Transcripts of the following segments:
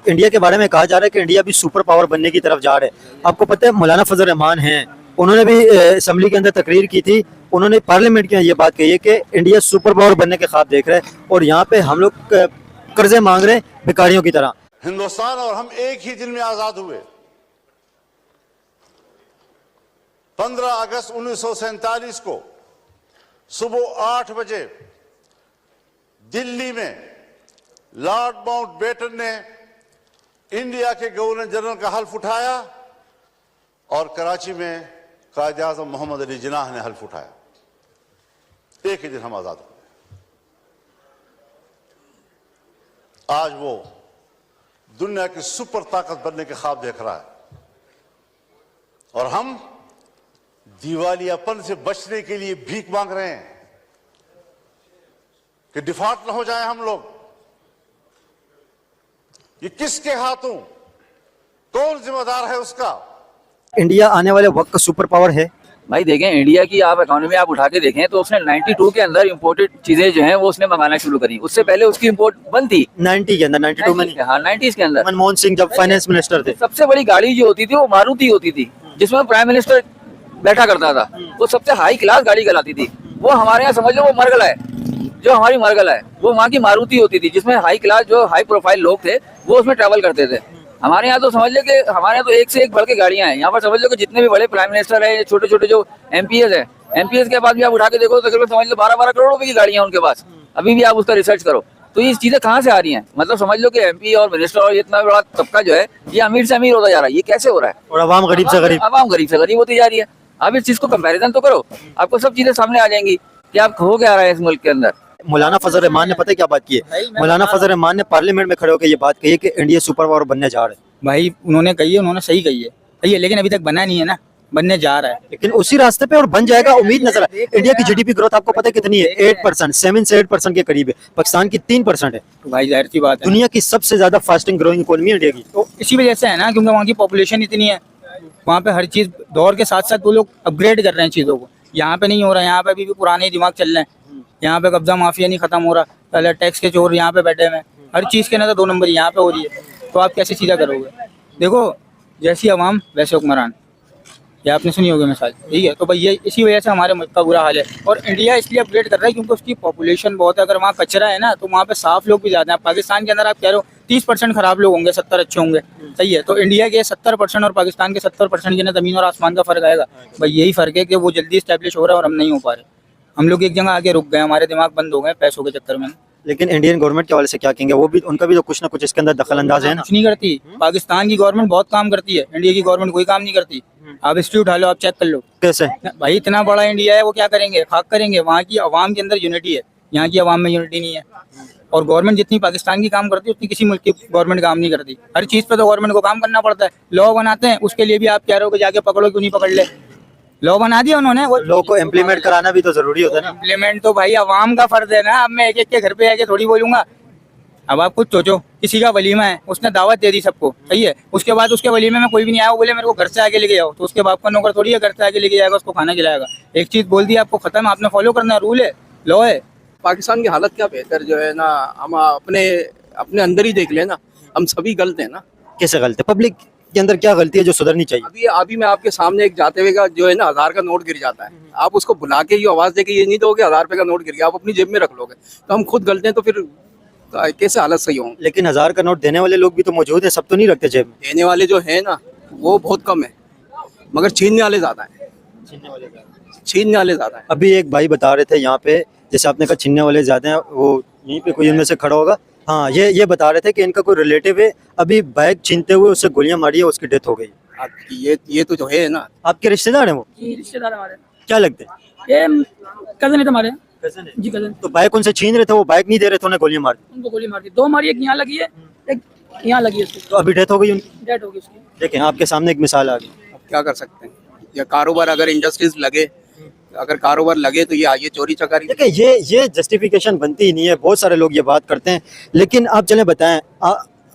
India के बारे में कहा जा रहा है कि इंडिया भी सुपर पावर बनने की तरफ जा रहा है। आपको पता है मौलाना फजल रहमान हैं, उन्होंने भी असेंबली के अंदर तकरीर की थी। उन्होंने पार्लियामेंट में ये बात कही है कि इंडिया सुपर पावर बनने के ख्वाब देख रहा है और यहाँ पे हम लोग कर्जे मांग रहे हैं भिखारियों की तरह। हिंदुस्तान और हम एक ही दिन में आजाद हुए। 15 अगस्त 1947 को सुबह 8 बजे दिल्ली में लॉर्ड माउंटबेटन ने इंडिया के गवर्नर जनरल का हल्फ उठाया और कराची में कायद आज़म मोहम्मद अली जिन्नाह ने हल्फ उठाया। एक ही दिन हम आजाद हुए। आज वो दुनिया की सुपर ताकत बनने के ख्वाब देख रहा है और हम दिवालियापन से बचने के लिए भीख मांग रहे हैं कि डिफॉल्ट न हो जाए हम लोग। ये किसके हाथों, कौन जिम्मेदार है उसका? इंडिया आने वाले वक्त का सुपर पावर है। भाई देखें, इंडिया की आप इकोनॉमी आप उठा के देखें तो उसने 92 के अंदर इंपोर्टेड चीजें जो हैं वो उसने मंगाना शुरू करी। उससे पहले उसकी इंपोर्ट बंद थी 90 के अंदर, 92 में नहीं। हाँ 90s के अंदर मनमोहन सिंह जब फाइनेंस मिनिस्टर थे। सबसे बड़ी गाड़ी जो होती थी वो मारुति होती थी, जिसमें प्राइम मिनिस्टर बैठा करता था। वो सबसे हाई क्लास गाड़ी कहलाती थी। वो हमारे यहाँ समझ लो वो मरगला है, जो हमारी मरगला है वो वहाँ की मारुति होती थी, जिसमें हाई क्लास जो हाई प्रोफाइल लोग थे वो उसमें ट्रैवल करते थे। हमारे यहाँ तो समझ लो कि हमारे यहाँ तो एक से एक बढ़ के गाड़ियां हैं। यहाँ पर समझ लो कि जितने भी बड़े प्राइम मिनिस्टर है, छोटे छोटे जो एमपीएस है, एमपीएस के बाद भी आप उठा के देखो तो तकरीबन समझ लो 12-12 करोड़ रुपए की गाड़ियां उनके पास। अभी भी आप उसका रिसर्च करो तो ये चीजें कहाँ से आ रही हैं? मतलब समझ लो कि एमपी और मिनिस्टर और इतना बड़ा तबका जो है ये अमीर से अमीर होता जा रहा है। ये कैसे हो रहा है? और आवाम गरीब से गरीब, आवाम गरीब से गरीब होती जा रही है। आप इस चीज को कंपैरिजन तो करो, आपको सब चीजें सामने आ जाएंगी कि आप हो क्या रहा है इस मुल्क के अंदर। मौलाना फजल रहमान ने पता है क्या बात की है? मौलाना फजल रहमान ने पार्लियामेंट में खड़े होकर ये बात कही है कि इंडिया सुपर पावर बनने जा रहा है। भाई उन्होंने कही है, उन्होंने सही कही है, लेकिन अभी तक बना नहीं है ना, बनने जा रहा है। लेकिन उसी रास्ते पे और बन जाएगा, उम्मीद नजर है। इंडिया की जीडीपी ग्रोथ आपको पता है कितनी है? 8%, 7 से 8% के करीब है। पाकिस्तान की 3% है। तो भाई जाहिर सी बात है, दुनिया की सबसे ज्यादा फास्टिंग ग्रोइंग इकोनॉमी इंडिया की। तो इसी वजह से है ना, क्योंकि वहाँ की पॉपुलेशन इतनी है। वहाँ पे हर चीज दौर के साथ साथ वो लोग अपग्रेड कर रहे हैं चीजों को। यहाँ पे नहीं हो रहा है, यहाँ पे अभी भी पुराने दिमाग चल रहे हैं। यहाँ पे कब्जा माफिया नहीं खत्म हो रहा, पहले टैक्स के चोर यहाँ पे बैठे हुए हैं। हर चीज के ना तो 2 नंबर यहाँ पे हो रही है। तो आप कैसे सीधा करोगे? देखो, जैसी आवाम वैसे हुक्मरान, ये आपने सुनी होगी मिसाल, ठीक है। तो भाई ये इसी वजह से हमारे मुल्क का बुरा हाल है। और इंडिया इसलिए अपग्रेड कर रहा है क्योंकि उसकी पॉपुलेशन बहुत है। अगर वहाँ कचरा है ना तो वहाँ पे साफ लोग भी ज़्यादा हैं। पाकिस्तान के अंदर आप कह रहे हो 30% खराब लोग होंगे, 70 अच्छे होंगे, सही है। तो इंडिया के 70% और पाकिस्तान के 70% के ना ज़मीन और आसमान का फ़र्क आएगा। भाई यही फ़र्क है कि वो जल्दी इस्टेब्लिश हो रहा है और हम नहीं हो पा रहे। हम लोग एक जगह आके रुक गए, हमारे दिमाग बंद हो गए पैसों के चक्कर में। लेकिन इंडियन गवर्नमेंट के हवाले से क्या कहेंगे? वो भी, उनका भी तो कुछ ना कुछ इसके अंदर दखल अंदाज है ना। कुछ नहीं करती। पाकिस्तान की गवर्नमेंट बहुत काम करती है, इंडिया की गवर्नमेंट कोई काम नहीं करती। आप हिस्ट्री उठा लो, आप चेक कर लो। कैसे? भाई इतना बड़ा इंडिया है, वो क्या करेंगे? खाक करेंगे। वहाँ की आवाम के अंदर यूनिटी है, यहाँ की आवाम में यूनिटी नहीं है। और गवर्नमेंट जितनी पाकिस्तान की काम करती है उतनी किसी मुल्क की गवर्नमेंट काम नहीं करती। हर चीज़ पे तो गवर्नमेंट को काम करना पड़ता है। लॉ बनाते हैं, उसके लिए भी आप कह रहे हो कि जाके पकड़ो, क्यों नहीं पकड़ ले? लॉ बना दिया उन्होंने, वो लॉ को इम्प्लीमेंट कराना भी तो जरूरी होता है ना। इम्प्लीमेंट तो भाई आवाम का फर्ज है ना। अब मैं एक एक के घर पे आके थोड़ी बोलूंगा। अब आप खुद सोचो, किसी का वलीमा है, उसने दावत दे दी सबको, सही है। उसके बाद उसके वलीमे में कोई भी नहीं आया, वो बोले मेरे को घर से आके लेके जाओ, तो उसके बाप का नौकर थोड़ी है घर से आके लेके जाएगा, उसको खाना खिलाएगा। एक चीज बोल दी आपको, खत्म, आपने फॉलो करना है, रूल है, लॉ है। पाकिस्तान की हालत क्या बेहतर जो है ना, हम अपने अंदर ही देख लेना, हम सभी गलत हैं ना। कैसे गलत है? पब्लिक के अंदर क्या गलती है जो सुधरनी चाहिए? अभी मैं आपके सामने एक जाते हुए का जो है ना 1000 का नोट गिर जाता है, आप उसको बुला के ये आवाज दे के ये नहीं दोगे 1000 रुपए का नोट गिर गया, आप अपनी जेब में रख लोगे। तो हम खुद गलत हैं, तो फिर कैसे हालत सही होंगे? लेकिन 1000 का नोट देने वाले लोग भी तो मौजूद है, सब तो नहीं रखते जेब में। देने वाले जो है ना वो बहुत कम है, मगर छीनने वाले ज्यादा है। छीनने वाले ज्यादा है। अभी एक भाई बता रहे थे यहाँ पे, जैसे आपने कहा छीनने वाले ज्यादा हैं, वो यहीं पे कोई इनमें से खड़ा होगा। हाँ, ये बता रहे थे कि इनका कोई रिलेटिव है, अभी बैग छीनते हुए उससे गोलियां मारी है, उसकी डेथ हो गई। ये तो जो है ना, आपके रिश्तेदार हैं वो? रिश्तेदार हमारे। क्या लगते हैं? ये कजन है तुम्हारे? कजन है जी कजन। तो बाइक उनसे छीन रहे थे, वो बाइक नहीं दे रहे थे, उन्हें गोलियां मार दी। उनको गोली मार दी, 2 मारी, एक यहाँ लगी है, एक यहाँ लगी है उसकी। तो अभी डेथ हो गई उनकी। डेथ हो गई उसकी। देखें आपके सामने एक मिसाल आ गई। अब क्या कर सकते हैं? या कारोबार अगर इंडस्ट्रीज लगे, अगर कारोबार लगे तो ये चोरी चकारी। देखिए ये जस्टिफिकेशन बनती ही नहीं है। बहुत सारे लोग ये बात करते हैं, लेकिन आप चले बताएं,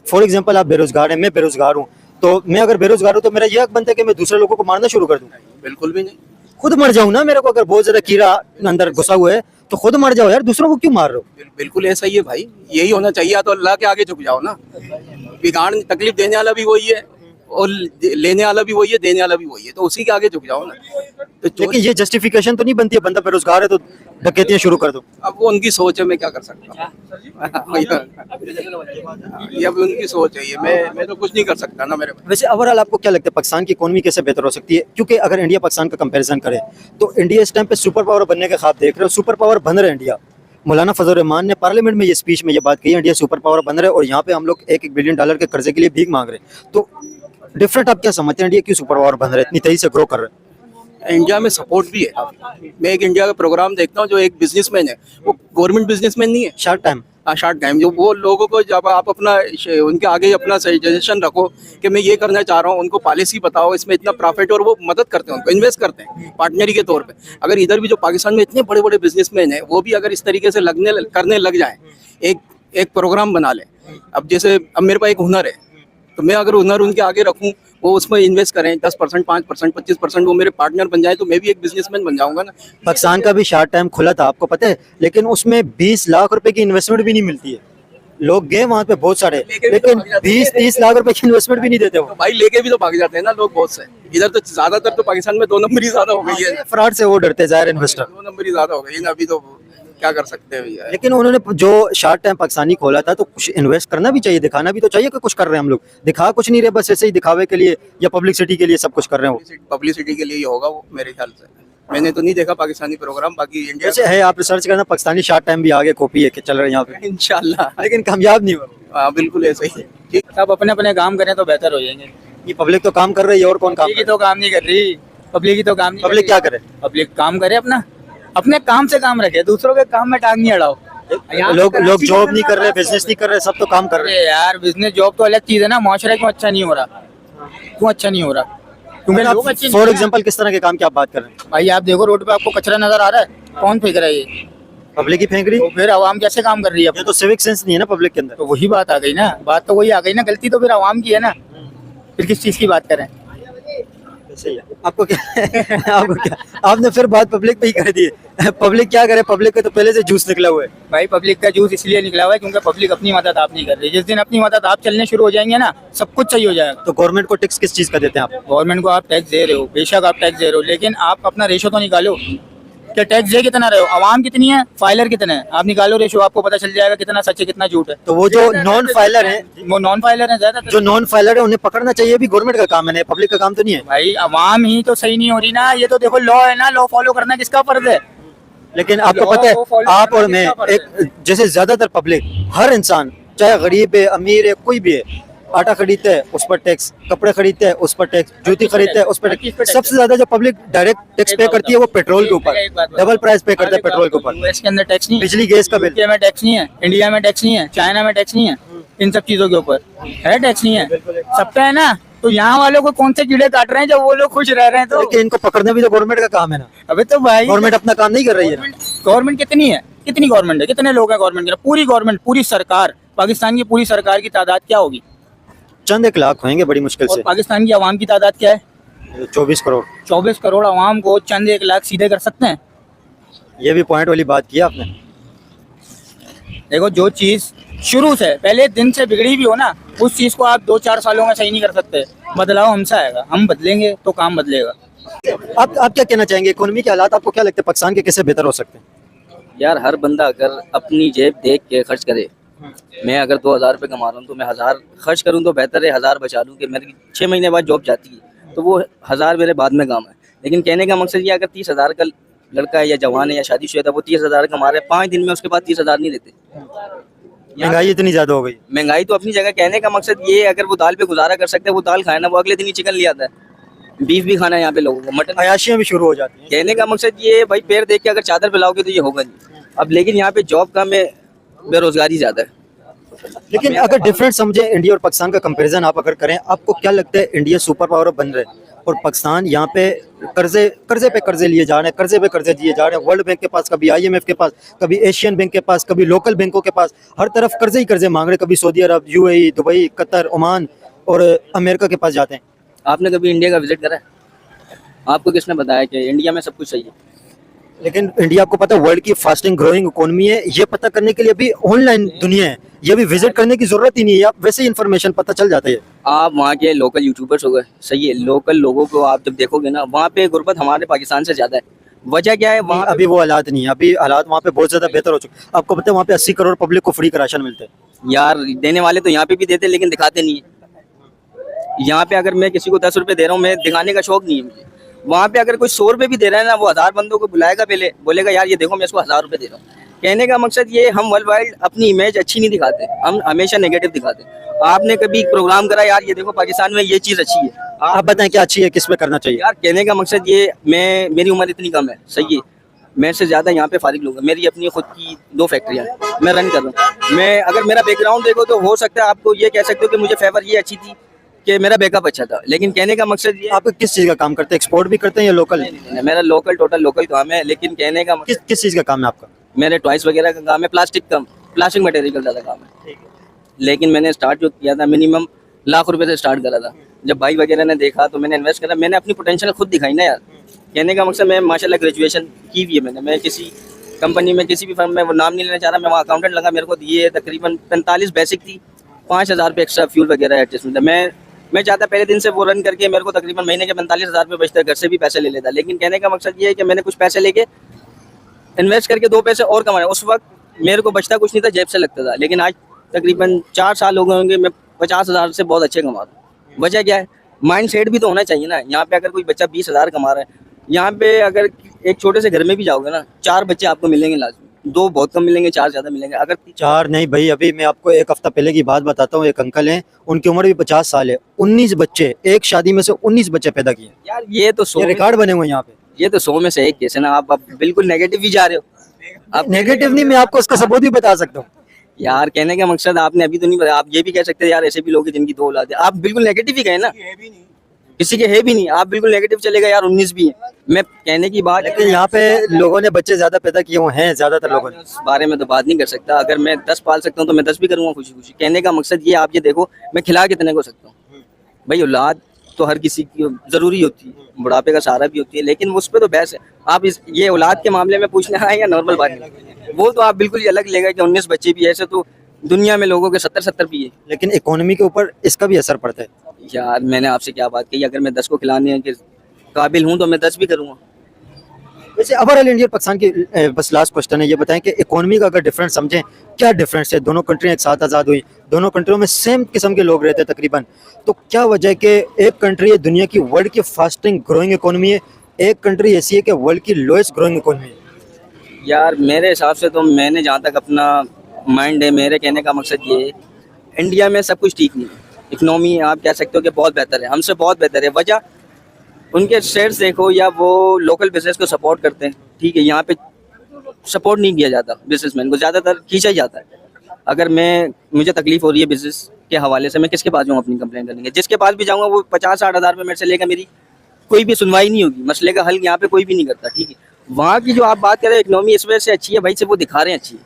फॉर एग्जांपल आप बेरोजगार हैं, मैं बेरोजगार हूँ, तो मैं अगर बेरोजगार हूँ तो मेरा ये हक बनता है कि मैं दूसरे लोगों को मारना शुरू कर दूं? बिल्कुल भी नहीं। खुद मर जाऊं ना, मेरे को अगर बहुत ज्यादा कीड़ा अंदर घुसा हुआ है, तो खुद मर जाओ यार, दूसरों को क्यों मार रहे हो? बिल्कुल ऐसा ही है भाई, यही होना चाहिए। या तो अल्लाह के आगे झुक जाओ ना। बिगाड़ तकलीफ देने वाला भी वही है और लेने वाला भी वही है, देने वाला भी वही है, तो उसी के आगे झुक जाओ ना। तो लेकिन ये जस्टिफिकेशन तो नहीं बनती है, बंदा बेरोजगार है तो डकैतियां शुरू कर दो। अब वो उनकी सोच है, मैं क्या कर सकता हूँ। ये अब उनकी सोच है, ये मैं तो कुछ नहीं कर सकता ना मेरे। वैसे ओवरऑल आपको क्या लगता है पाकिस्तान की इकोनॉमी कैसे बेहतर हो सकती है? क्योंकि अगर इंडिया पाकिस्तान का कंपैरिजन करें तो इंडिया इस टाइम पे सुपर पावर बनने के ख्वाब देख रहे हो, सुपर पावर बन रहा है इंडिया। मौलाना फजल रहमान ने पार्लियामेंट में ये स्पीच में ये बात कही, इंडिया सुपर पावर बन रहा है और यहाँ पे हम लोग $1 बिलियन के कर्जे के लिए भीख मांग रहे हैं। तो डिफरेंट आप क्या समझते हैं, इंडिया क्यों सुपर पावर बन रहा है, इतनी तेजी से ग्रो कर रहा है? इंडिया में सपोर्ट भी है। मैं एक इंडिया का प्रोग्राम देखता हूँ, जो एक बिजनेसमैन है, वो गवर्नमेंट बिजनेसमैन नहीं है, शार्क टाइम शार्ट टाइम, जो वो लोगों को जब आप अपना उनके आगे अपना सजेशन रखो कि मैं ये करना चाह रहा हूँ, उनको पॉलिसी बताओ, इसमें इतना प्रॉफिट, और वो मदद करते हैं, उनको इन्वेस्ट करते हैं पार्टनरी के तौर पे। अगर इधर भी जो पाकिस्तान में इतने बड़े बड़े बिजनेसमैन हैं, वो भी अगर इस तरीके से करने लग जाएं, एक प्रोग्राम बना लें। अब जैसे अब मेरे पास एक हुनर है, तो मैं अगर हुनर उनके आगे रखूं, वो उसमें इन्वेस्ट करें 10%, 5%, 25%, वो मेरे पार्टनर बन जाए, तो मैं भी एक बिजनेसमैन बन जाऊंगा ना। पाकिस्तान का भी शार्क टाइम खुला था, आपको पता है, लेकिन उसमें 20 लाख रुपए की इन्वेस्टमेंट भी नहीं मिलती है। लोग गए वहां पे बहुत सारे, लेकिन 20-30 लाख रुपए की इन्वेस्टमेंट भी नहीं देते तो वो। भाई लेके भी तो भाग जाते हैं ना लोग बहुत से। इधर तो ज्यादातर तो पाकिस्तान में 2 नंबर ही ज्यादा हो गई है, फ्रॉड से वो डरते जाहिर इन्वेस्टर। 2 नंबर ही ज्यादा हो गई है ना। अभी तो क्या कर सकते हैं भैया। लेकिन उन्होंने जो शार्क टाइम पाकिस्तानी खोला था, तो कुछ इन्वेस्ट करना भी चाहिए, दिखाना भी तो चाहिए कि कुछ कर रहे हैं हम लोग। दिखा कुछ नहीं रहे, बस ऐसे ही दिखावे के लिए या पब्लिसिटी के लिए सब कुछ कर रहे हैं वो। पब्लिसिटी के लिए ही होगा वो, मेरे ख्याल से। मैंने तो नहीं देखा पाकिस्तानी प्रोग्राम, बाकी इंडिया जैसे है, आप रिसर्च करना, पाकिस्तानी शार्क टाइम भी आगे कॉपी है कि चल रहे हैं यहाँ पे, इंशाल्लाह। लेकिन कामयाब नहीं हुआ। हाँ बिल्कुल ऐसा ही है। ठीक। सब अपने अपने काम करें तो बेहतर हो जाएंगे। ये पब्लिक तो काम कर रही है, और कौन काम पब्लिक ही करे? तो काम नहीं कर रही, पब्लिक ही तो काम नहीं कर पब्लिक रही। क्या करे? पब्लिक काम करे अपना, अपने काम से काम रखे, दूसरों के काम में टांग नहीं अड़ाओ। लोग जॉब नहीं कर रहे, बिजनेस नहीं कर रहे, सब तो काम कर रहे हैं। अरे यार, बिजनेस जॉब तो अलग चीज है ना। मुआशरा क्यों अच्छा नहीं हो रहा, क्यों अच्छा नहीं हो रहा? क्योंकि लोग अच्छे नहीं फॉर हैं। एग्जांपल किस तरह के काम की आप बात कर रहे हैं? भाई आप देखो, रोड पे आपको कचरा नजर आ रहा है, कौन फेंक रहा है ये? पब्लिक ही फेंक रही तो है। फिर आवाम कैसे काम कर रही है? ये तो सिविक सेंस नहीं है ना पब्लिक के अंदर। तो वही बात आ गई ना, बात तो वही आ गई ना, गलती तो फिर आवाम की है ना। फिर किस चीज की बात करें? सही है। आपको क्या आपको क्या, आपने फिर बात पब्लिक पे ही कर दी है। पब्लिक क्या करे, पब्लिक का तो पहले से जूस निकला हुआ है। भाई पब्लिक का जूस इसलिए निकला हुआ है क्योंकि पब्लिक अपनी मदद आप नहीं कर रही। जिस दिन अपनी मदद आप चलने शुरू हो जाएंगे ना, सब कुछ सही हो जाएगा। तो गवर्नमेंट को टैक्स किस चीज का देते हैं आप? गवर्नमेंट को आप टैक्स दे रहे हो, बेशक आप टैक्स दे रहे हो, लेकिन आप अपना रेशो तो निकालो कि टैक्स दे कितना रहे हो, आवाम कितनी है, फाइलर कितने हैं, आप निकालो रेशो, आपको पता चल जाएगा कितना सच है कितना झूठ है। तो वो जो नॉन फाइलर है, वो नॉन फाइलर है ज्यादा। जो नॉन फाइलर है, उन्हें पकड़ना चाहिए, भी गवर्नमेंट का काम है, पब्लिक का काम तो नहीं है। भाई आवाम ही तो सही नहीं हो रही ना, ये तो देखो लॉ है ना, लॉ फॉलो करना किसका फर्ज है? लेकिन आपको law पता है, को follow आप करना और मैं, किसका फर्ज एक जैसे ज्यादातर पब्लिक, हर इंसान चाहे गरीब है, अमीर है, कोई भी है, आटा खरीदता है उस पर टैक्स, कपड़े खरीदते हैं उस पर टैक्स, जूती खरीदता है उस पर टैक्स। सबसे ज्यादा जो पब्लिक डायरेक्ट टैक्स पे करती है वो पेट्रोल के ऊपर, डबल प्राइस पे करता है पेट्रोल के ऊपर। यूएस के अंदर टैक्स नहीं है, बिजली गैस का बिल, यूके में टैक्स नहीं है, इंडिया में टैक्स नहीं है, चाइना में टैक्स नहीं है, इन सब चीजों के ऊपर है टैक्स नहीं है, सब पे है ना। तो यहाँ वालों को कौन से कीड़े काट रहे हैं जब वो लोग खुश रह रहे हैं? तो लेकिन इनको पकड़ना भी तो गवर्नमेंट का काम है ना। अबे तो भाई गवर्नमेंट अपना काम नहीं कर रही है ना। गवर्नमेंट कितनी है, कितनी गवर्नमेंट है, कितने लोग हैं गवर्नमेंट के? पूरी गवर्नमेंट, पूरी सरकार, पाकिस्तान की पूरी सरकार की तादाद क्या होगी? चंद 1 लाख होंगे बड़ी मुश्किल और से। पाकिस्तान की आवाम की तादाद क्या है? 24 करोड़। 24 करोड़ आवाम को चंद 1 लाख सीधे कर सकते हैं? ये भी पॉइंट वाली बात की आपने। देखो, जो चीज शुरू से पहले दिन से बिगड़ी भी हो ना, उस चीज को आप 2-4 सालों में सही नहीं कर सकते। बदलाव हमसे आएगा, हम बदलेंगे तो काम बदलेगा। आप क्या कहना चाहेंगे, इकोनॉमी के हालात आपको क्या लगता है पाकिस्तान के कैसे बेहतर हो सकते हैं? यार हर बंदा अगर अपनी जेब देख के खर्च करे, मैं अगर 2000 रुपये कमा रहा हूँ तो मैं 1000 खर्च करूँ तो बेहतर है 1000 बचा लूँ कि मेरी 6 महीने बाद जॉब जाती है तो वो 1000 मेरे बाद में काम है। लेकिन कहने का मकसद ये, अगर 30,000 का लड़का है या जवान है या शादीशुदा है, वो 30,000 कमा रहे हैं, 5 दिन में उसके बाद 30,000 नहीं देते। महंगाई इतनी ज्यादा हो गई। महंगाई तो अपनी जगह, कहने का मकसद ये है, अगर वो दाल पे गुजारा कर सकते हैं वो दाल खाए ना, वो अगले दिन ही चिकन ले आता है। बीफ भी खाना है यहाँ पे लोगों को, मटन। अयाशियां भी शुरू हो जाती हैं। कहने का मकसद ये है भाई, पैर देख के अगर चादर फैलाओगे तो ये होगा नहीं। अब लेकिन यहाँ पे जॉब कम है, बेरोजगारी ज्यादा है। लेकिन अगर डिफरेंट समझे इंडिया और पाकिस्तान का कंपैरिजन आप अगर करें, आपको क्या लगता है इंडिया सुपर पावर बन रहे हैं और पाकिस्तान यहाँ पे कर्जे पे कर्जे लिए जा रहे हैं, कर्जे पे कर्जे दिए जा रहे हैं। वर्ल्ड बैंक के पास, कभी IMF के पास, कभी एशियन बैंक के पास, कभी लोकल बैंकों के पास, हर तरफ कर्जे ही कर्जे मांग रहे हैं। कभी सऊदी अरब, UAE, दुबई, कतर, ओमान और अमेरिका के पास जाते हैं। आपने कभी इंडिया का विजिट करा है? आपको किसने बताया कि इंडिया में सब कुछ सही है? लेकिन इंडिया आपको पता है वर्ल्ड की फास्टिंग ग्रोइंग इकोनॉमी है, ये पता करने के लिए अभी ऑनलाइन दुनिया है, ये भी विजिट करने की जरूरत ही नहीं है, आप वैसे ही इन्फॉर्मेशन पता चल जाता है। आप वहाँ के लोकल यूट्यूबर्स हो गए, सही है, लोकल लोगों को आप जब देखोगे ना, वहाँ पे गुर्बत हमारे पाकिस्तान से ज़्यादा है। वजह क्या है वहाँ अभी वो हालात नहीं है, अभी हालात वहाँ पे बहुत ज्यादा बेहतर हो चुके। आपको पता है वहाँ पे 80 करोड़ पब्लिक को फ्री का राशन मिलता है। यार देने वाले तो यहाँ पे भी देते हैं, लेकिन दिखाते नहीं है। यहाँ पे अगर मैं किसी को 10 रुपए दे रहा हूँ, मैं दिखाने का शौक नहीं है मुझे। वहाँ पे अगर कोई 100 रुपए भी दे रहा है ना, वो 1000 बंदों को बुलाएगा, पहले बोलेगा यार ये देखो मैं इसको 1000 रुपए दे रहा हूँ। कहने का मकसद ये, हम वर्ल्ड वाइड अपनी इमेज अच्छी नहीं दिखाते, हम हमेशा नेगेटिव दिखाते हैं। आपने कभी प्रोग्राम करा यार ये देखो पाकिस्तान में ये चीज़ अच्छी है, आप बताएं क्या अच्छी है, किस पे करना चाहिए? यार कहने का मकसद ये, मेरी उम्र इतनी कम है, सही है, मेरे से ज़्यादा यहाँ पे फारिग लोग हैं। मेरी अपनी खुद की 2 फैक्ट्रियाँ हैं, मैं रन कर रहा हूँ। मैं अगर मेरा बैकग्राउंड देखो तो हो सकता है आपको ये कह सकते हो कि मुझे फेवर ये अच्छी थी कि मेरा बैकअप अच्छा था, लेकिन कहने का मकसद ये, आप किस चीज का काम करते हैं, एक्सपोर्ट भी करते हैं या लोकल? मेरा लोकल, टोटल लोकल काम है। लेकिन कहने का किस किस चीज का काम है आपका? मेरे टॉयस वगैरह का काम है, प्लास्टिक मटेरियल का ज़्यादा काम है। लेकिन मैंने स्टार्ट जो किया था मिनिमम लाख रुपए से स्टार्ट करा था। जब भाई वगैरह ने देखा तो मैंने इन्वेस्ट करा, मैंने अपनी पोटेंशियल खुद दिखाई ना यार। कहने का मकसद, मैं माशाल्लाह ग्रेजुएशन की हुई है मैं किसी कंपनी में, किसी भी फर्म में, वो नाम नहीं लेना चाह रहा, मैं वहाँ अकाउंटेंट लगा, मेरे को दिए तकरीबन 45 बेसिक थी, 5000 रुपये एक्स्ट्रा फ्यूल वगैरह एडजस्टमेंट था। मैं चाहता पहले दिन से वो रन करके मेरे को तकरीबन महीने के 45,000 रुपये बचते, घर से भी पैसे ले लेता। लेकिन कहने का मकसद ये है कि मैंने कुछ पैसे लेके इन्वेस्ट करके 2 पैसे और कमाए। उस वक्त मेरे को बचता कुछ नहीं था, जेब से लगता था। लेकिन आज तकरीबन 4 साल हो गए होंगे, मैं 50,000 से बहुत अच्छे कमा रहा हूँ। वजह क्या है, माइंड सेट भी तो होना चाहिए ना। यहाँ पे अगर कोई बच्चा 20,000 कमा रहा है, यहाँ पे अगर एक छोटे से घर में भी जाओगे ना, 4 बच्चे आपको मिलेंगे लाजमी, 2 बहुत कम मिलेंगे, 4 ज़्यादा मिलेंगे। अगर 4 नहीं भाई, अभी मैं आपको 1 हफ्ता पहले की बात बताता हूँ। एक अंकल हैं, उनकी उम्र भी 50 साल है, 19 बच्चे, एक शादी में से 19 बच्चे पैदा किए। यार ये तो 100 रिकॉर्ड बने हुए हैं यहाँ पे। ये तो 100 में से एक केस है ना। आप बिल्कुल नेगेटिव ही जा रहे हो। आप नेगेटिव नहीं, मैं आपको उसका सबूत भी बता सकता हूँ। यार कहने का मकसद, आपने अभी तो नहीं बताया। आप ये भी कह सकते हैं यार ऐसे भी लोग हैं जिनकी 2 औलाद है। आप बिल्कुल नेगेटिव ही गए ना, किसी के है भी नहीं, आप बिल्कुल नेगेटिव चलेगा यार 19 भी है। मैं कहने की बात, लेकिन यहाँ पे लोगों ने बच्चे ज्यादा पैदा किए हुए हैं, ज्यादातर लोगों ने। इस बारे में तो बात नहीं कर सकता। अगर मैं 10 पाल सकता हूँ तो मैं 10 भी करूँगा खुशी खुशी। कहने का मकसद ये, आप ये देखो मैं खिला कितने को सकता हूँ भाई। औलाद तो हर किसी की जरूरी होती है, बुढ़ापे का सहारा भी होती है, लेकिन उस पर तो बहस है। आप ये औलाद के मामले में पूछना है या नॉर्मल बात है, वो तो आप बिल्कुल ही अलग लेगा कि 19 बच्चे भी, ऐसे तो दुनिया में लोगों के 70 भी है। लेकिन इकोनॉमी के ऊपर इसका भी असर पड़ता है। यार मैंने आपसे क्या बात कही, अगर मैं 10 को खिलाने के काबिल हूँ तो मैं 10 भी करूँगा। वैसे ओवरऑल इंडिया पाकिस्तान की बस लास्ट क्वेश्चन है, ये बताएं कि इकोनॉमी का अगर डिफरेंस समझें, क्या डिफरेंस है? दोनों कंट्रियां एक साथ आज़ाद हुई, दोनों कंट्रियों में सेम किस्म के लोग रहते हैं तकरीबन, तो क्या वजह है कि एक कंट्री है दुनिया की वर्ल्ड की फास्टिंग ग्रोइंग इकोनॉमी है, एक कंट्री ऐसी है कि वर्ल्ड की लोएस्ट ग्रोइंग इकोनॉमी है? यार मेरे हिसाब से तो, मैंने जहाँ तक अपना माइंड है, मेरे कहने का मकसद ये है, इंडिया में सब कुछ ठीक नहीं है। इकनॉमी आप कह सकते हो कि बहुत बेहतर है, हमसे बहुत बेहतर है। वजह उनके शेयर्स देखो, या वो लोकल बिजनेस को सपोर्ट करते हैं, ठीक है। यहाँ पे सपोर्ट नहीं किया जाता, बिजनेसमैन को ज़्यादातर खींचा ही जाता है। अगर मुझे तकलीफ हो रही है बिजनेस के हवाले से, मैं किसके पास जाऊँ अपनी कंप्लेंट करने के? जिसके पास भी जाऊँगा वो 50-60 हज़ार रुपये मेरे से लेकर मेरी कोई भी सुनवाई नहीं होगी, मसले का हल यहाँ पे कोई भी नहीं करता, ठीक है। वहाँ की जो आप बात कर रहे हैं इकनॉमी इस वजह से अच्छी है भाई, से वो दिखा रहे हैं अच्छी है।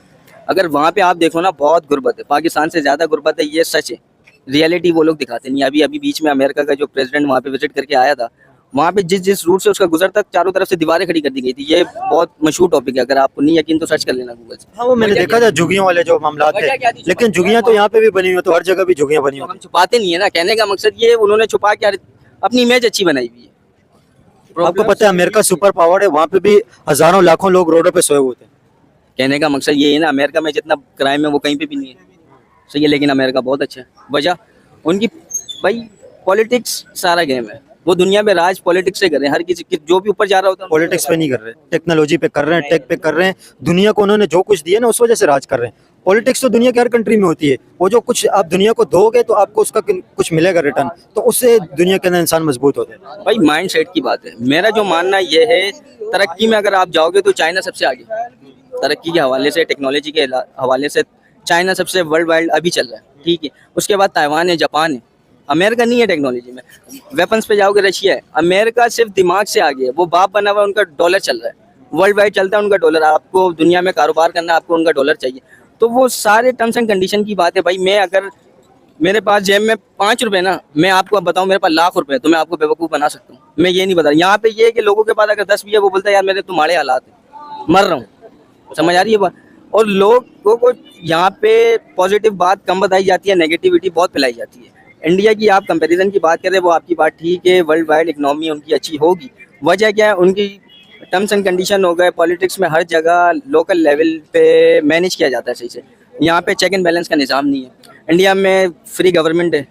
अगर वहाँ पे आप देखो ना, बहुत गुर्बत है, पाकिस्तान से ज़्यादा गुर्बत है, ये सच है। रियलिटी वो लोग दिखाते नहीं। अभी बीच में अमेरिका का जो प्रेसिडेंट वहाँ पे विजिट करके आया था, वहाँ पे जिस रूट से उसका गुजर तक चारों तरफ से दीवारें खड़ी कर दी गई थी। ये बहुत मशहूर टॉपिक है, अगर आपको नहीं यकीन तो सर्च कर लेना गूगल से। हाँ, वो मैंने देखा था झुग्गियों वाले जो मामला थे, लेकिन झुग्गियाँ तो यहाँ पे भी बनी हुई है, तो हर जगह भी झुग्गियाँ बनी हुई हम छुपाते नहीं है ना, कहने का मकसद ये, उन्होंने छुपा के अपनी इमेज अच्छी बनाई हुई है। आपको पता है अमेरिका सुपर पावर है, वहाँ पे भी हजारों लाखों लोग रोडों पे सोए हुए थे। कहने का मकसद ये है ना, अमेरिका में जितना क्राइम है वो कहीं पे भी नहीं है, सही है। लेकिन अमेरिका बहुत अच्छा है। वजह उनकी भाई पॉलिटिक्स सारा गेम है, वो दुनिया में राज पॉलिटिक्स से कर रहे हैं। हर किसी जो भी ऊपर जा रहा होता है, पॉलिटिक्स पे नहीं कर रहे, टेक्नोलॉजी पे कर रहे हैं, टेक पे कर रहे हैं। दुनिया को उन्होंने जो कुछ दिया ना, उस वजह से राज कर रहे हैं। पॉलिटिक्स तो दुनिया के हर कंट्री में होती है, वो जो कुछ आप दुनिया को दोगे तो आपको उसका कुछ मिलेगा रिटर्न, तो उससे दुनिया के अंदर इंसान मजबूत होते हैं। भाई माइंड सेट की बात है। मेरा जो मानना ये है, तरक्की में अगर आप जाओगे तो चाइना सबसे आगे, तरक्की के हवाले से, टेक्नोलॉजी के हवाले से चाइना सबसे वर्ल्ड वाइड अभी चल रहा है, ठीक है। उसके बाद ताइवान है, जापान है, अमेरिका नहीं है टेक्नोलॉजी में। वेपन्स पे जाओगे रशिया है। अमेरिका सिर्फ दिमाग से आगे है, वो बाप बना हुआ, उनका डॉलर चल रहा है, वर्ल्ड वाइड चलता है उनका डॉलर। आपको दुनिया में कारोबार करना, आपको उनका डॉलर चाहिए, तो वो सारे टर्म्स एंड कंडीशन की बात है भाई। मैं अगर मेरे पास जेब में 5 रुपए ना, मैं आपको बताऊं मेरे पास लाख रुपए, तो मैं आपको बेवकूफ़ बना सकता हूँ। मैं ये नहीं बता रहा। यहाँ पे ये है कि लोगों के पास अगर 10 भी है, वो बोलता है यार मेरे तुम्हारे हालात है, मर रहा हूँ, समझ आ रही है बात। और लोगों को यहाँ पे पॉजिटिव बात कम बताई जाती है, नेगेटिविटी बहुत फैलाई जाती है। इंडिया की आप कंपैरिजन की बात करें, वो आपकी बात ठीक है, वर्ल्ड वाइड इकनॉमी उनकी अच्छी होगी। वजह क्या है, उनकी टर्म्स एंड कंडीशन हो गए, पॉलिटिक्स में हर जगह लोकल लेवल पे मैनेज किया जाता है सही से। यहाँ पे चेक एंड बैलेंस का निज़ाम नहीं है। इंडिया में फ्री गवर्नमेंट है,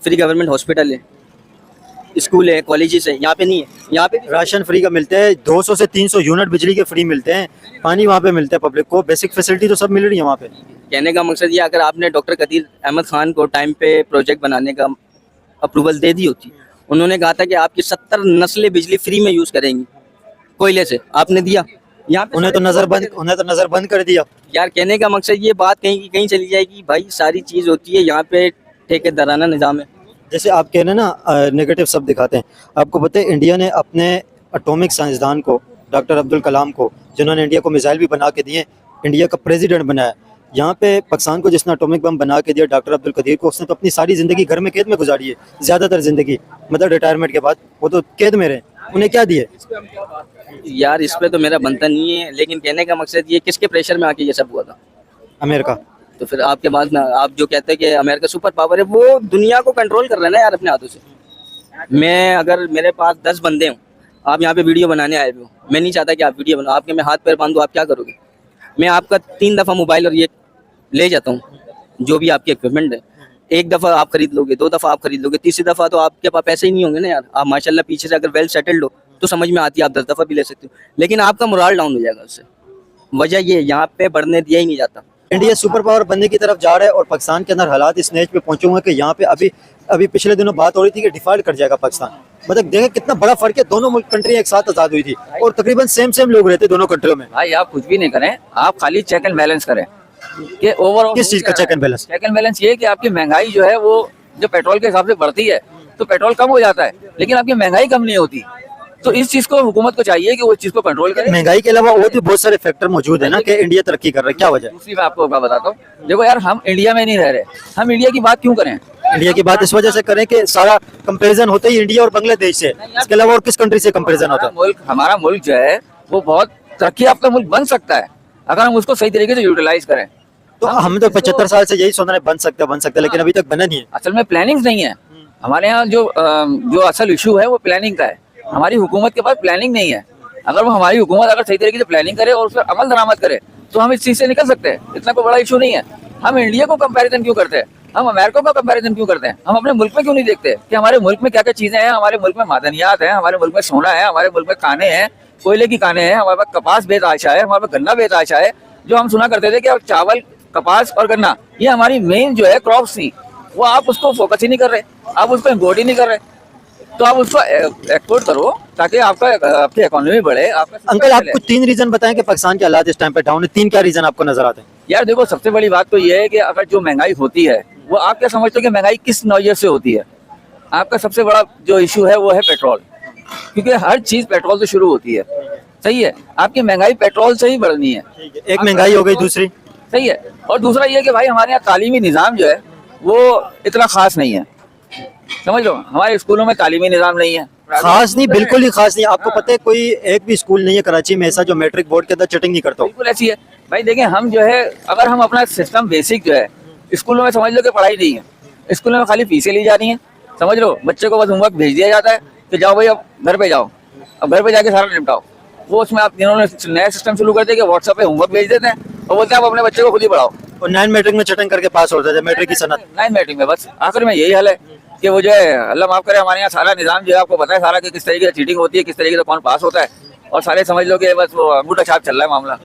फ्री गवर्नमेंट हॉस्पिटल है, स्कूल है, कॉलेजेस है, यहाँ पे नहीं है। यहाँ पे राशन फ्री का मिलते हैं, 200 से 300 यूनिट बिजली के फ्री मिलते हैं, पानी वहाँ पे मिलता है पब्लिक को, बेसिक फैसिलिटी तो सब मिल रही है वहाँ पे। कहने का मकसद ये, अगर आपने डॉक्टर कदीर अहमद खान को टाइम पे प्रोजेक्ट बनाने का अप्रूवल दे दी होती, उन्होंने कहा था कि आपकी 70 नस्लें बिजली फ्री में यूज़ करेंगी कोयले से, आपने दिया? यहाँ पे उन्हें तो नजर बंद कर दिया। यार कहने का मकसद ये, बात कहीं की कहीं चली जाएगी भाई, सारी चीज़ होती है यहाँ पे ठेकेदाराना निज़ाम है। जैसे आप कह रहे हैं ना नेगेटिव सब दिखाते हैं, आपको पता है इंडिया ने अपने एटॉमिक साइंसदान को, डॉक्टर अब्दुल कलाम को, जिन्होंने इंडिया को मिसाइल भी बना के दिए, इंडिया का प्रेसिडेंट बनाया। यहाँ पे पाकिस्तान को जिसने एटॉमिक बम बना के दिया, डॉक्टर अब्दुल कदीर को, उसने तो अपनी सारी ज़िंदगी घर में कैद में गुजारी है, ज़्यादातर ज़िंदगी, मतलब रिटायरमेंट के बाद वो तो कैद में रहे। उन्हें क्या दिए? यार इस पे तो मेरा बनता नहीं है, लेकिन कहने का मकसद ये, किसके प्रेशर में आके ये सब हुआ था? अमेरिका। तो फिर आपके पास ना, आप जो कहते हैं कि अमेरिका सुपर पावर है, वो दुनिया को कंट्रोल कर रहा है ना यार अपने हाथों से। मैं, अगर मेरे पास 10 बंदे हों, आप यहाँ पे वीडियो बनाने आए हुए हो, मैं नहीं चाहता कि आप वीडियो बनाओ, आपके मैं हाथ पैर बांधूँ, आप क्या करोगे? मैं आपका 3 दफ़ा मोबाइल और ये ले जाता हूँ, जो भी आपके इक्विपमेंट है। 1 दफ़ा आप खरीद लोगे, 2 दफ़ा आप खरीद लोगे, तीसरी दफ़ा तो आपके पास पैसे ही नहीं होंगे ना यार। आप माशाल्लाह पीछे से अगर वेल सेटल्ड हो तो समझ में आती है, आप 10 दफ़ा भी ले सकते हो, लेकिन आपका मोरल डाउन हो जाएगा उससे। वजह ये, यहाँ पे बढ़ने दिया ही नहीं जाता। इंडिया सुपर पावर बनने की तरफ जा रहा है और पाकिस्तान के अंदर हालात इस स्टेज पे पहुंचे हुए हैं कि यहाँ पे अभी पिछले दिनों बात हो रही थी कि डिफॉल्ट कर जाएगा पाकिस्तान। मतलब देखें कितना बड़ा फर्क है, दोनों मुल्क कंट्री एक साथ आज़ाद हुई थी और तकरीबन सेम लोग रहते दोनों कंट्रियों में। भाई आप कुछ भी नहीं करें, आप खाली चेक एंड बैलेंस करें कि ओवरऑल किस चीज़ का check and balance? Check and balance ये कि आपकी महंगाई जो है वो जो पेट्रोल के हिसाब से बढ़ती है तो पेट्रोल कम हो जाता है, लेकिन आपकी महंगाई कम नहीं होती। तो इस चीज को हुकूमत को चाहिए कि वो इस चीज को कंट्रोल करे। महंगाई के अलावा और भी बहुत सारे फैक्टर मौजूद है ना कि इंडिया तरक्की कर रहा है, क्या वजह? दूसरी मैं आपको बताता हूँ, देखो यार हम इंडिया में नहीं रह रहे, हम इंडिया की बात क्यों करें? इंडिया की बात इस वजह से करें कि सारा कंपैरिजन होता ही इंडिया और बांग्लादेश से, इसके अलावा और किस कंट्री से कंपैरिजन होता है? हमारा मुल्क जो है वो बहुत तरक्की याफ्ता मुल्क बन सकता है अगर हम उसको सही तरीके से यूटिलाइज करें। तो हम तो 75 साल से यही सोच रहे हैं बन सकता है, लेकिन अभी तक बना नहीं है। असल में प्लानिंग नहीं है हमारे यहाँ। जो असल इशू है वो प्लानिंग का है। हमारी हुकूमत के पास प्लानिंग नहीं है। अगर वो हमारी हुकूमत अगर सही तरीके से प्लानिंग करे और उस पर अमल दरामद करे तो हम इस चीज से निकल सकते हैं। इतना कोई बड़ा इशू नहीं है। हम इंडिया को कंपैरिजन क्यों करते हैं, हम अमेरिका का कंपैरिजन क्यों करते हैं? हम अपने मुल्क में क्यों नहीं देखते कि हमारे मुल्क में क्या क्या चीजें हैं? हमारे मुल्क में मादनियात है, हमारे मुल्क में सोना है, हमारे मुल्क में काने हैं, कोयले की काने हैं, हमारे पास कपास बेतहाशा है, हमारे पास गन्ना बेतहाशा है। जो हम सुना करते थे कि चावल, कपास और गन्ना ये हमारी मेन जो है क्रॉप्स थी, वो आप उसको फोकस ही नहीं कर रहे, आप उसको इम्पोर्ट ही नहीं कर रहे। तो आप उसको एक्सपोर्ट करो ताकि आपकी इकोनॉमी बढ़े। अंकल आप कुछ 3 रीजन बताएं कि पाकिस्तान के हालात इस टाइम पे डाउन है। 3 क्या रीजन आपको नजर आते हैं? यार देखो, सबसे बड़ी बात तो ये है कि अगर जो महंगाई होती है वो आप क्या समझते हो कि महंगाई किस नौयत से होती है? आपका सबसे बड़ा जो इशू है वो है पेट्रोल, क्योंकि हर चीज पेट्रोल से शुरू होती है। सही है, आपकी महंगाई पेट्रोल से ही बढ़नी है। एक महंगाई हो गई, दूसरी सही है, और दूसरा ये कि भाई हमारे यहाँ तालीमी निज़ाम जो है वो इतना खास नहीं है। समझ लो, हमारे स्कूलों में तालीमी निज़ाम नहीं है। खास नहीं, बिल्कुल ही खास नहीं। आपको पता है कोई एक भी स्कूल नहीं है कराची में ऐसा जो मैट्रिक बोर्ड के अंदर चीटिंग नहीं करता हो। बिल्कुल ऐसी है भाई। देखें, हम जो है अगर हम अपना सिस्टम बेसिक जो है स्कूलों में समझ लो कि पढ़ाई नहीं है, स्कूलों में खाली फीसें ली जा रही हैं। समझ लो, बच्चे को बस होमवर्क भेज दिया जाता है कि जाओ भाई अब घर पे जाओ, अब घर पे जाके सारा निपटाओ। वो उसमें आप इन्होंने नया सिस्टम शुरू कर दिया कि व्हाट्सएप पे होमवर्क भेज देते हैं और बोलते हैं आप अपने बच्चे को खुद ही पढ़ाओ। और 9 मैट्रिक में चीटिंग करके पास होता है, मैट्रिक की सनत 9 मैट्रिक में बस आखिर में यही हाल है कि वो जो है, अल्लाह माफ करे, हमारे यहाँ सारा निज़ाम जो है आपको पता है सारा कि किस तरीके से चीटिंग होती है, किस तरीके से कौन पास होता है, और सारे समझ लो कि बस वो अंगूठा छाप चल रहा है मामला।